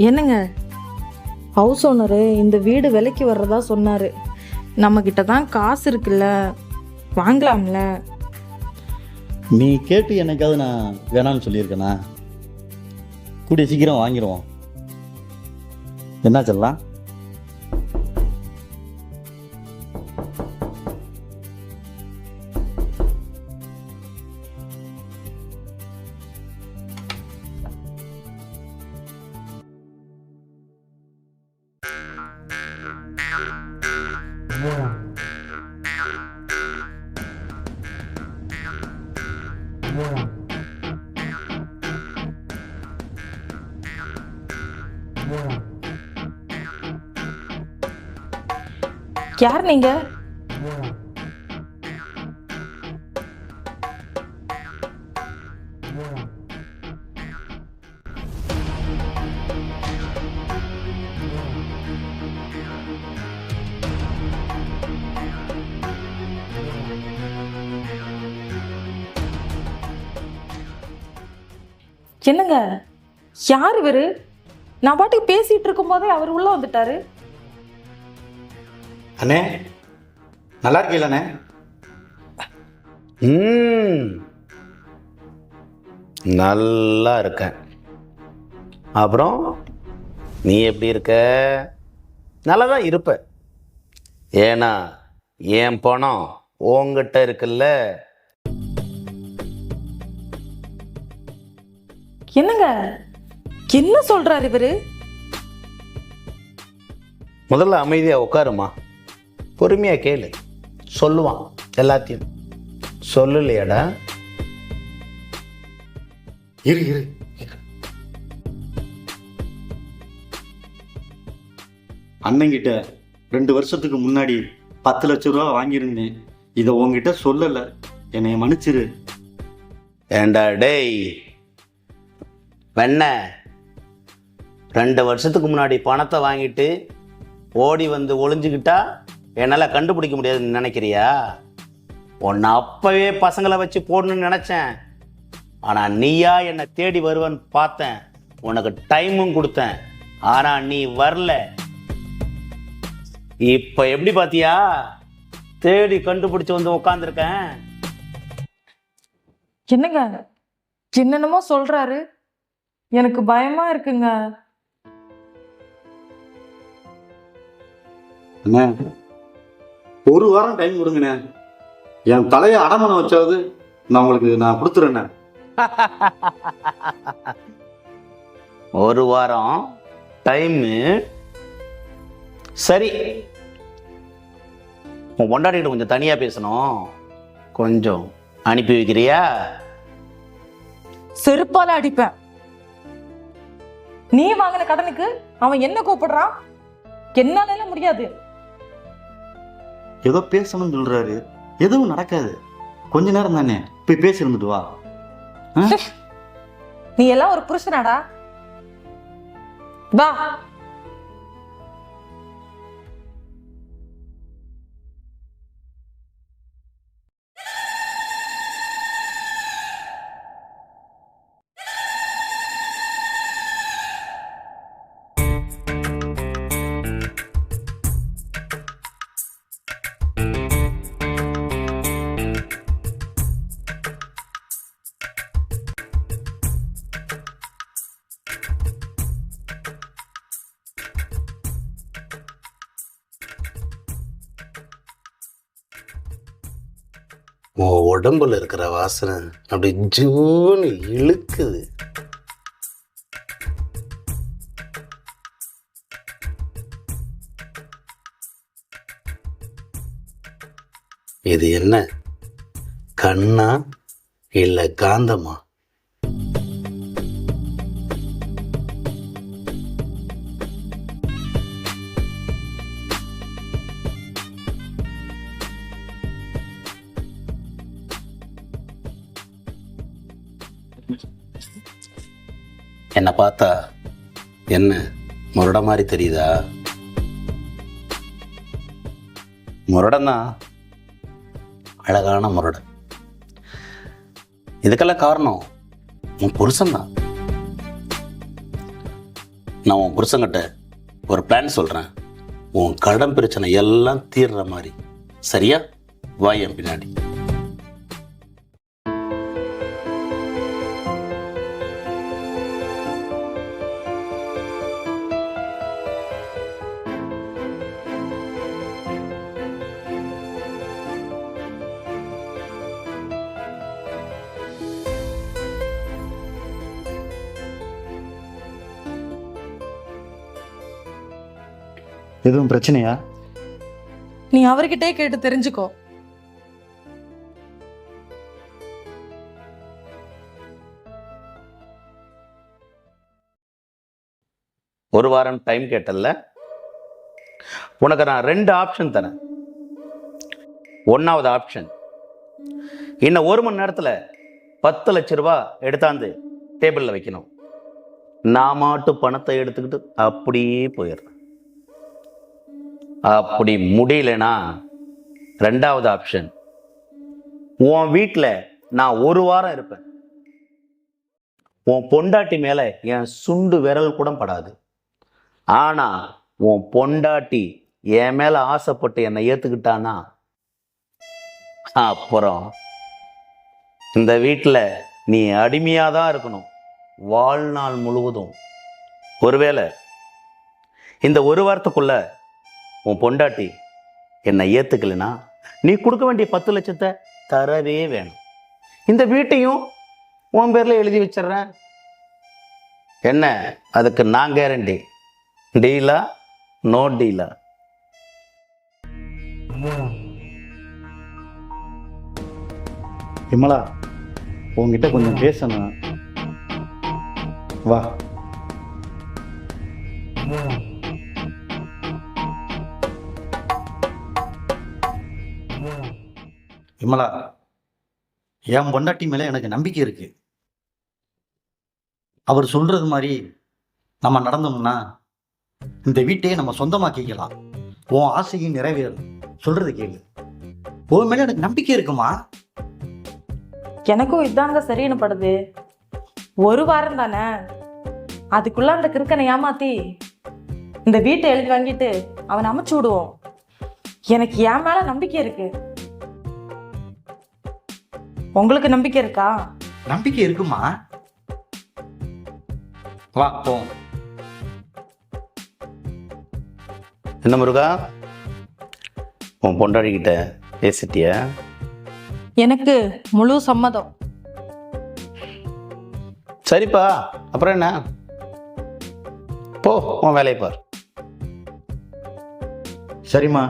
என்னங்க, house owner இந்த வீடு விலைக்கு வர்றதா சொன்னாரு. நம்ம கிட்ட தான் காசு இருக்குல்ல, வாங்கலாம்ல. நீ கேட்டு என்னைக்காவது நான் வேணாம்னு சொல்லியிருக்கேனா? கூடிய சீக்கிரம் வாங்கிடுவோம். என்ன சொல்லலாம்? யார் நீங்க? என்னங்க, யார் இவரு? நான் பாட்டுக்கு பேசிட்டு இருக்கும் போதே அவர் உள்ள வந்துட்டாரு. அண்ணே, நல்லா இருக்கீங்களே? நல்லா இருக்கேன். அப்புறம் நீ எப்படி இருக்க? நல்லா தான் இருப்ப. ஏன்னா என் பணம் உங்ககிட்ட இருக்குல்ல. என்னங்க, என்ன சொல்றாரு இவரு? முதல்ல அமைதியா உட்காருமா, பொறுமையா கேளு. சொல்லுவான் எல்லாத்தையும். சொல்லலையாடா? இரு இரு. அண்ணங்கிட்ட 2 வருஷத்துக்கு முன்னாடி 10 லட்சம் ரூபா வாங்கியிருந்தேன். இதை உங்ககிட்ட சொல்லலை. என்னை மன்னிச்சிரு. ஏண்டா டேய் வெண்ண, 2 வருஷத்துக்கு முன்னாடி பணத்தை வாங்கிட்டு ஓடி வந்து ஒளிஞ்சுக்கிட்டா என்னால் கண்டுபிடிக்க முடியாதுன்னு நினைக்கிறியா? உன்னை அப்பவே பசங்களை வச்சு போடணும்னு நினச்சேன். ஆனால் நீயா என்னை தேடி வருவன்னு பார்த்தேன். உனக்கு டைமும் கொடுத்தேன், ஆனால் நீ வரல. இப்போ எப்படி பார்த்தியா? தேடி கண்டுபிடிச்சு வந்து உட்காந்துருக்கேன். என்னங்க, என்னென்னமோ சொல்றாரு. எனக்கு பயமா இருக்குங்க. அண்ணே, 1 வாரம் டைம் கொடுங்கண்ணே. என் தலையை அடமானம் வச்சாவது நான் கொடுத்துறேண்ணே. 1 வாரம் டைமு? சரி, உன் பொண்டாட்டிகிட்ட கொஞ்சம் தனியாக பேசணும். கொஞ்சம் அனுப்பி வைக்கிறியா? செருப்பால அடிப்பேன். நீ வாங்கின கடனுக்கு அவன் என்ன கூப்பிடுறான்? என்னால முடியாது. ஏதோ பேசணும்னு சொல்றாரு. எதுவும் நடக்காது. கொஞ்ச நேரம் தானே, போய் பேசி இருந்துட்டு வா. நீ எல்லாம் ஒரு புருஷனாடா? வா. உன் உடம்புல இருக்கிற வாசனை அப்படி ஜூன்னு இழுக்குது. இது என்ன, கண்ணா இல்ல காந்தமா? என்னை பார்த்தா என்ன முரட மாதிரி தெரியுதா? முரடன்னா அழகான முரடன். இதுக்கெல்லாம் காரணம் உன் புருஷன்தான். நான் உன் புருஷங்கிட்ட ஒரு பிளான் சொல்கிறேன். உன் கடன் பிரச்சனை எல்லாம் தீர்ற மாதிரி. சரியா? வா என் பின்னாடி. எதுவும் பிரச்சனையா? நீ அவர்கிட்டே கேட்டு தெரிஞ்சுக்கோ. ஒரு வாரம் டைம் கேட்டல்ல, உனக்கு நான் 2 ஆப்ஷன் தரேன். 1வது ஆப்ஷன், இன்னும் 1 மணி நேரத்தில் 10 லட்ச ரூபா எடுத்தாந்து டேபிளில் வைக்கணும். நான் மாட்டு பணத்தை எடுத்துக்கிட்டு அப்படியே போயிடுறேன். அப்படி முடியலனா 2வது ஆப்ஷன், உன் வீட்டில் நான் 1 வாரம் இருப்பேன். உன் பொண்டாட்டி மேலே என் சுண்டு விரல் கூட படாது. ஆனா உன் பொண்டாட்டி என் மேல ஆசைப்பட்டு என்னை ஏத்துக்கிட்டானா, அப்புறம் இந்த வீட்டில் நீ அடிமையாக தான் இருக்கணும் வாழ்நாள் முழுவதும். ஒருவேளை இந்த 1 வாரத்துக்குள்ள உன் பொண்டாட்டி என்னை ஏத்துக்கலைன்னா நீ கொடுக்க வேண்டிய 10 லட்சத்தை தரவே வேணும். இந்த வீட்டையும் உன் பேர்ல எழுதி வச்சிடுறேன். என்ன, அதுக்கு நான் கேரண்டி. டீலா? நோ டீலா? விமலா, உங்ககிட்ட கொஞ்சம் பேசணும். வா. விமலா, என் பொண்டாட்டி மேலே எனக்கு நம்பிக்கை இருக்கு. அவர் சொல்றது மாதிரி நம்ம நடந்தோம்னா இந்த வீட்டையே நம்ம சொந்தமாக்கிக்கலாம். உன் ஆசையும் நிறைவேறும். சொல்றது கேளு. உன் மேல எனக்கு நம்பிக்கை இருக்குமா? எனக்கும் இதாங்க சரின்னு படுது. 1 வாரம் தானே, அதுக்குள்ள அந்த கிறுக்கனை ஏமாத்தி இந்த வீட்டை எழுதி வாங்கிட்டு அவனை அமைச்சு விடுவோம். எனக்கு என் மேல நம்பிக்கை இருக்கு. உங்களுக்கு நம்பிக்கை இருக்கா? நம்பிக்கை இருக்குமா? வா போ. என்ன முருகா, உன் பொண்டாடிக்கிட்ட பேசிட்டிய? எனக்கு முழு சம்மதம். சரிப்பா, அப்புறம் என்ன, போ உன் வேலையை பார். சரிம்மா,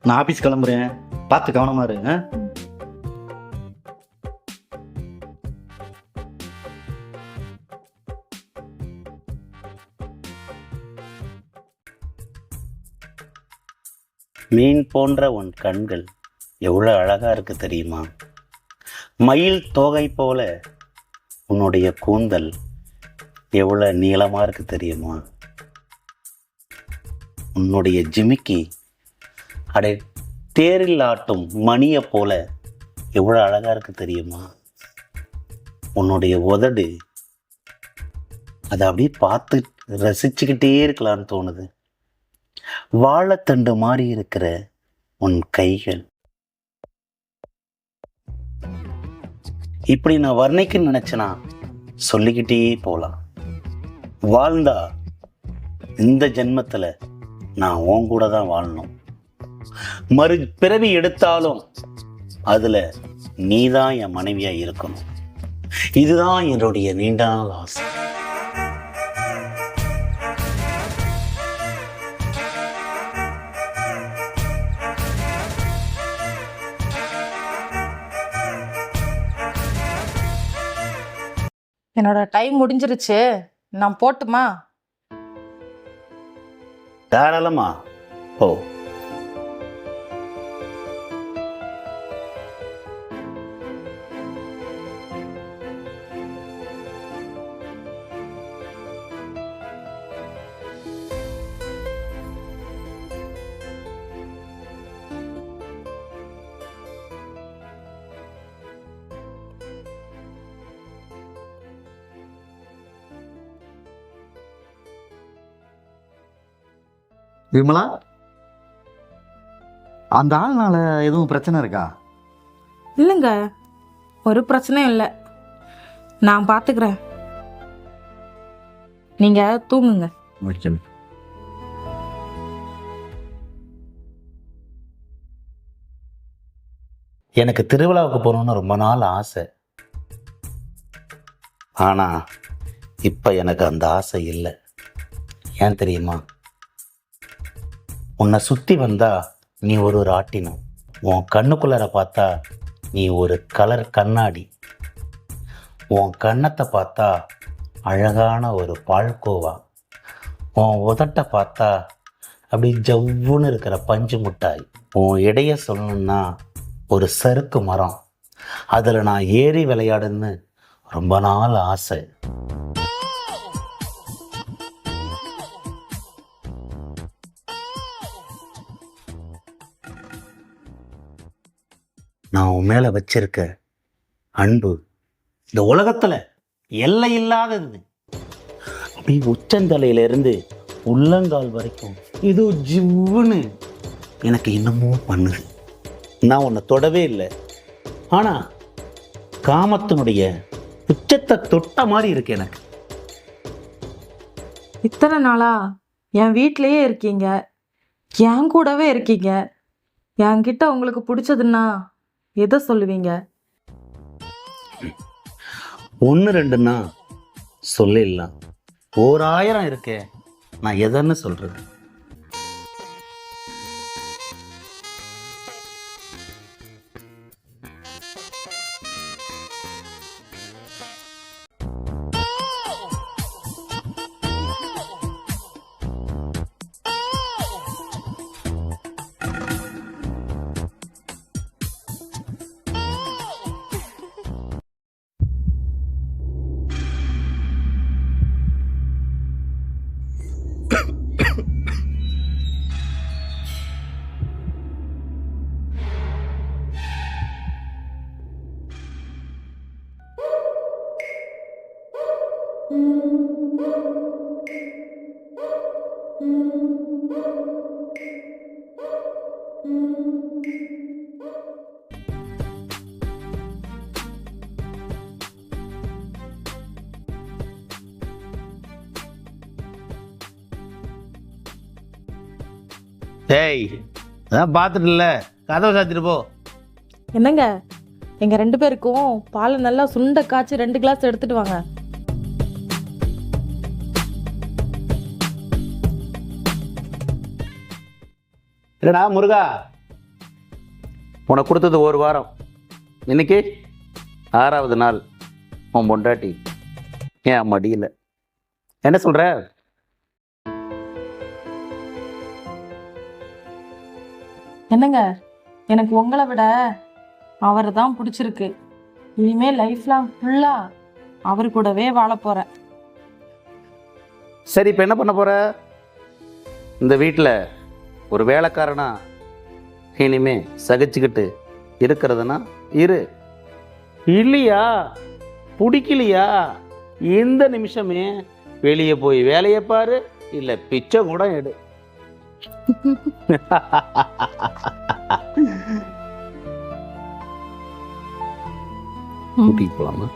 நான் ஆபீஸ் கிளம்புறேன். பார்த்து கவனமா இரு. மீன் போன்ற உன் கண்கள் எவ்வளோ அழகா இருக்கு தெரியுமா? மயில் தோகை போல உன்னுடைய கூந்தல் எவ்வளோ நீளமா இருக்கு தெரியுமா? உன்னுடைய ஜிமிக்கி அடை தேரில் ஆட்டும் மணியை போல எவ்வளோ அழகா இருக்கு தெரியுமா? உன்னுடைய உதடு அதை அப்படியே பார்த்து ரசிச்சுக்கிட்டே இருக்கலான்னு தோணுது. வாழைத்தண்டு மாதிரி இருக்கிற உன் கைகள், இப்படி நான் வர்ணிக்க நினைச்சனா சொல்லிக்கிட்டே போலாம். வாழ்ந்தா இந்த ஜென்மத்துல நான் உன் கூட தான் வாழணும். மறு பிறவி எடுத்தாலும் அதுல நீதான் என் மனைவியா இருக்கணும். இதுதான் என்னுடைய நீண்ட நாள் ஆசை. என்னோட டைம் முடிஞ்சிருச்சு, நான் போட்டுமா? தாராளமா ஓ. விமலா, அந்த ஆள்னால எதுவும் பிரச்சனை இருக்கா? இல்லைங்க, ஒரு பிரச்சனையும் இல்லை. நான் பார்த்துக்கிறேன். நீங்க தூங்குங்க. எனக்கு திருவிழாவுக்கு போகணுன்னு ரொம்ப நாள் ஆசை. ஆனால் இப்போ எனக்கு அந்த ஆசை இல்லை. ஏன் தெரியுமா? உன்னை சுற்றி வந்தா நீ ஒரு ராட்டினம், உன் கண்ணுக்குள்ளார பார்த்தா நீ ஒரு கலர் கண்ணாடி, உன் கன்னத்தை பார்த்தா அழகான ஒரு பால்கோவா, உன் உதட்டை பார்த்தா அப்படி ஜவ்வுன்னு இருக்கிற பஞ்சு முட்டாய், உன் இடைய சொல்லணும்னா ஒரு சறுக்கு மரம், அதில் நான் ஏறி விளையாடுன்னு ரொம்ப நாள் ஆசை. நான் உன் மேலே வச்சிருக்க அன்பு இந்த உலகத்தில் எல்லை இல்லாதது. அப்படி உச்சந்தலையிலிருந்து உள்ளங்கால் வரைக்கும் இது ஜிவ்வுன்னு எனக்கு இன்னமும் பண்ணுது. நான் உன்னை தொடவே இல்லை, ஆனால் காமத்தினுடைய உச்சத்தை தொட்ட மாதிரி இருக்கு எனக்கு. இத்தனை நாளா என் வீட்டிலேயே இருக்கீங்க, என் கூடவே இருக்கீங்க. என்கிட்ட உங்களுக்கு பிடிச்சதுன்னா எதை சொல்லுவீங்க? 1 2ன்னா சொல்லிடலாம், 1000 இருக்கே, நான் எதன்னு சொல்றது? டேய், அதான் பார்த்துட்டுல, கதவை சாத்திட்டு போ. என்னங்க, எங்க 2 பேருக்கும் பால் நல்லா சுண்ட காய்ச்சி 2 கிளாஸ் எடுத்துட்டு வாங்க. இல்லடா முருகா, உனக்கு கொடுத்தது 1 வாரம், இன்னைக்கு 6வது நாள். உன் பொண்டாட்டி ஏன் மடியில் என்ன சொல்ற? என்னங்க, எனக்கு உங்களை விட அவரை தான் பிடிச்சிருக்கு. இனிமே லைஃப் லாங் ஃபுல்லா அவர் கூடவே வாழ போறேன். சரி, இப்போ என்ன பண்ண போற? இந்த வீட்டில் ஒரு வேலைக்காரனா இனிமே சகிச்சுக்கிட்டு இருக்கிறதுனா இரு. இல்லையா, பிடிக்கலையா, இந்த நிமிஷமே வெளியே போய் வேலையை பாரு, இல்லை பிச்சை கூட எடு. கூட்டிட்டு போலாமா?